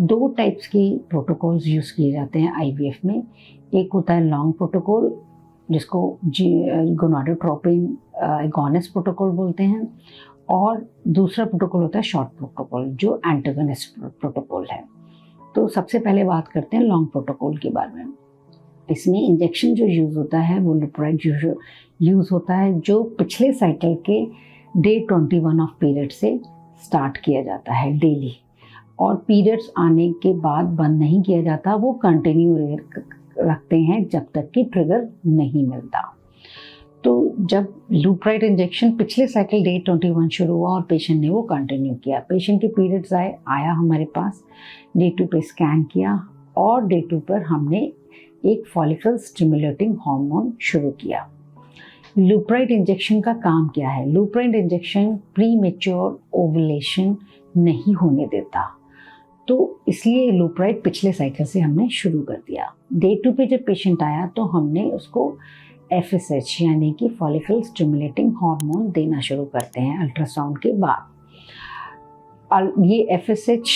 दो टाइप्स के protocols use किए जाते हैं आईवीएफ में। एक होता है लॉन्ग प्रोटोकॉल जिसको गोनाडोट्रोपिन एगोनिस्ट प्रोटोकॉल बोलते हैं, और दूसरा प्रोटोकॉल होता है शॉर्ट प्रोटोकॉल जो एंटागोनिस्ट प्रोटोकॉल है। तो सबसे पहले बात करते हैं लॉन्ग प्रोटोकॉल के बारे में। इसमें इंजेक्शन जो यूज़ होता है वो लुप्राइड यूज़ होता है, जो पिछले साइकिल के डे 21 ऑफ पीरियड से स्टार्ट किया जाता है डेली, और पीरियड्स आने के बाद बंद नहीं किया जाता, वो कंटिन्यू रखते हैं जब तक कि ट्रिगर नहीं मिलता। तो जब लुप्राइड इंजेक्शन पिछले साइकिल डे 21 शुरू हुआ और पेशेंट ने वो कंटिन्यू किया, पेशेंट के पीरियड्स आया हमारे पास, डे 2 पे स्कैन किया और डे 2 पर हमने एक फॉलिकल स्टिमुलेटिंग हार्मोन शुरू किया। लुप्राइड इंजेक्शन का काम क्या है? लुप्राइड इंजेक्शन प्री मैच्योर ओवुलेशन नहीं होने देता, तो इसलिए लुप्राइड पिछले साइकिल से हमने शुरू कर दिया। डे 2 पे जब पेशेंट आया तो हमने उसको FSH यानी कि फॉलिकल स्टिमुलेटिंग हार्मोन देना शुरू करते हैं अल्ट्रासाउंड के बाद। ये FSH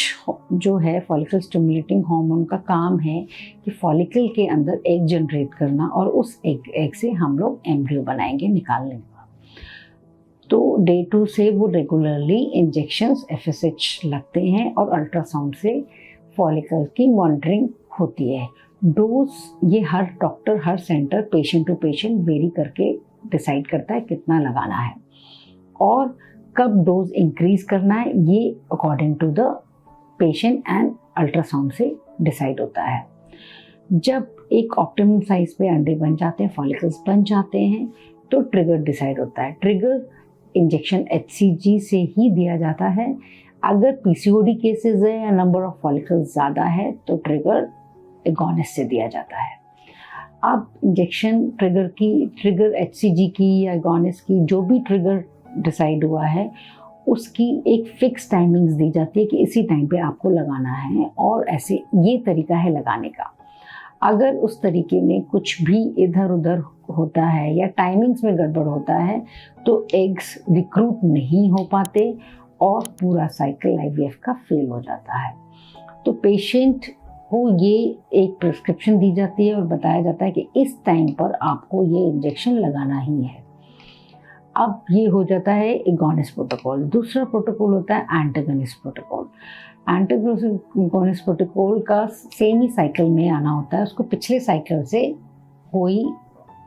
जो है फॉलिकल स्टिमुलेटिंग हार्मोन का काम है कि फॉलिकल के अंदर एग जनरेट करना, और उस एग से हम लोग एम्ब्रियो बनाएंगे, निकाल लेंगे। तो डे 2 से वो रेगुलरली इंजेक्शंस FSH लगते हैं और अल्ट्रासाउंड से फॉलिकल की मॉनिटरिंग होती है। डोज ये हर डॉक्टर, हर centre patient to patient vary करके डिसाइड करता है कितना लगाना है, और कब डोज इंक्रीज करना है ये according to the patient and ultrasound से डिसाइड होता है। जब एक ऑप्टिमम साइज पे अंडे बन जाते हैं, फॉलिकल्स बन जाते हैं, तो ट्रिगर डिसाइड होता है। ट्रिगर इंजेक्शन HCG से ही दिया जाता है। अगर PCOD केसेस है या नंबर ऑफ फॉलिकल्स ज़्यादा है तो ट्रिगर एगोनिस्ट से दिया जाता है। अब इंजेक्शन ट्रिगर HCG की या एगोनिस्ट की, जो भी ट्रिगर डिसाइड हुआ है उसकी एक फिक्स टाइमिंग्स दी जाती है कि इसी टाइम पे आपको लगाना है, और ऐसे ये तरीका है लगाने का। अगर उस तरीके में कुछ भी इधर उधर होता है या टाइमिंग्स में गड़बड़ होता है तो एग्स रिक्रूट नहीं हो पाते और पूरा साइकिल IVF का फेल हो जाता है। तो पेशेंट को ये एक प्रिस्क्रिप्शन दी जाती है और बताया जाता है कि इस टाइम पर आपको ये इंजेक्शन लगाना ही है। अब ये हो जाता है एगोनिस्ट प्रोटोकॉल। दूसरा प्रोटोकॉल होता है एंटागोनिस्ट प्रोटोकॉल। एंटागोनिस्ट प्रोटोकॉल का सेम ही साइकिल में आना होता है, उसको पिछले साइकिल से कोई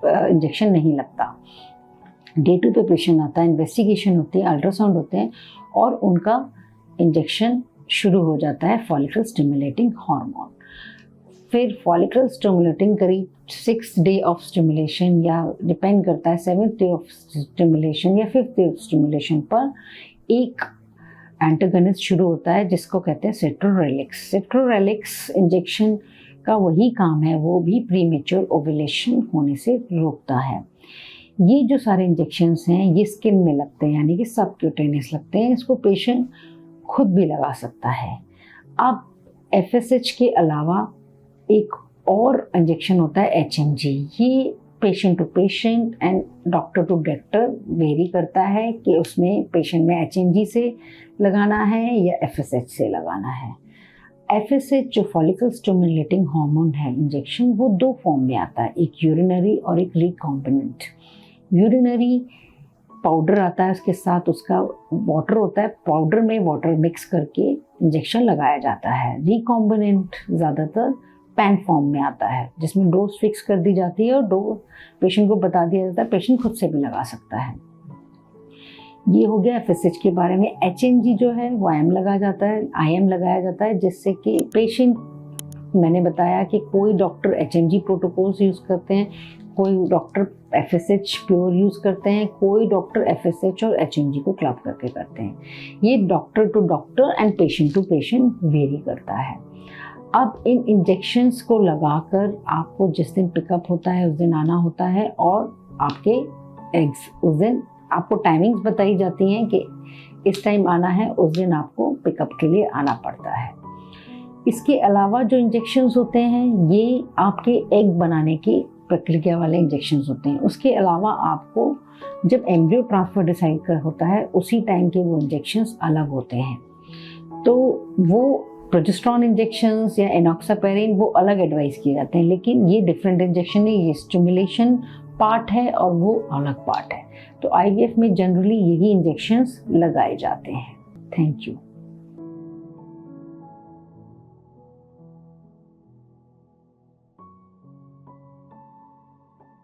इंजेक्शन नहीं लगता। डे 2 पे पेशेंट आता है, इन्वेस्टिगेशन होती है, अल्ट्रासाउंड होते हैं और उनका इंजेक्शन शुरू हो जाता है फॉलिकल स्टिमुलेटिंग हार्मोन। फिर फॉलिकल स्टिमुलेटिंग करीब 6 डे ऑफ स्टिमुलेशन या डिपेंड करता है 7th डे ऑफ स्टिमुलेशन या 5th डे ऑफ स्टिमुलेशन पर एक एंटागोनिस्ट शुरू होता है जिसको कहते हैं सेट्रोरेलिक्स। सेट्रोरेलिक्स इंजेक्शन का वही काम है, वो भी प्रीमेच्योर ओवुलेशन होने से रोकता है। ये जो सारे इंजेक्शंस हैं ये स्किन में लगते हैं, यानी कि सबक्यूटेनियस लगते हैं। इसको पेशेंट खुद भी लगा सकता है। अब FSH के अलावा एक और इंजेक्शन होता है HMG। ये patient to patient and doctor to doctor vary करता है कि उसमें पेशेंट में HMG से लगाना है या FSH से लगाना है। FSH जो फॉलिकल स्टिमुलेटिंग हार्मोन है इंजेक्शन, वो 2 फॉर्म में आता है, एक यूरिनरी और एक रिकॉम्बिनेंट। यूरिनरी पाउडर आता है, उसके साथ उसका वाटर होता है, पाउडर में वाटर मिक्स करके इंजेक्शन लगाया जाता है। रिकॉम्बिनेंट ज़्यादातर पैन फॉर्म में आता है जिसमें डोज फिक्स कर दी जाती है और डोज पेशेंट को बता दिया जाता है, पेशेंट खुद से भी लगा सकता है। ये हो गया FSH के बारे में। HMG जो है वो IM लगाया जाता है, IM लगाया जाता है जिससे कि पेशेंट, मैंने बताया कि कोई डॉक्टर HMG प्रोटोकॉल्स यूज़ करते हैं, कोई डॉक्टर FSH प्योर यूज़ करते हैं, कोई डॉक्टर FSH और HMG को क्लब करके करते हैं। ये doctor to doctor and patient to patient vary करता है। अब इन इंजेक्शंस को लगाकर आपको जिस दिन पिकअप होता है उस दिन आना होता है, और आपके एग्स उस दिन आपको टाइमिंग्स बताई जाती हैं कि इस टाइम आना है, उस दिन आपको पिकअप के लिए आना पड़ता है। इसके अलावा जो इंजेक्शंस होते हैं ये आपके एग बनाने की प्रक्रिया वाले इंजेक्शंस होते हैं। उसके अलावा आपको जब एम्ब्रियो ट्रांसफ़र डिसाइड कर होता है उसी टाइम के वो इंजेक्शंस अलग होते हैं। तो वो प्रोजेस्टेरॉन इंजेक्शंस या एनॉक्सापेरिन वो अलग एडवाइस किए जाते हैं, लेकिन ये डिफरेंट इंजेक्शन है, ये स्टिमुलेशन पार्ट है और वो अलग पार्ट है। तो आईवीएफ में जनरली यही इंजेक्शंस लगाए जाते हैं। Thank you.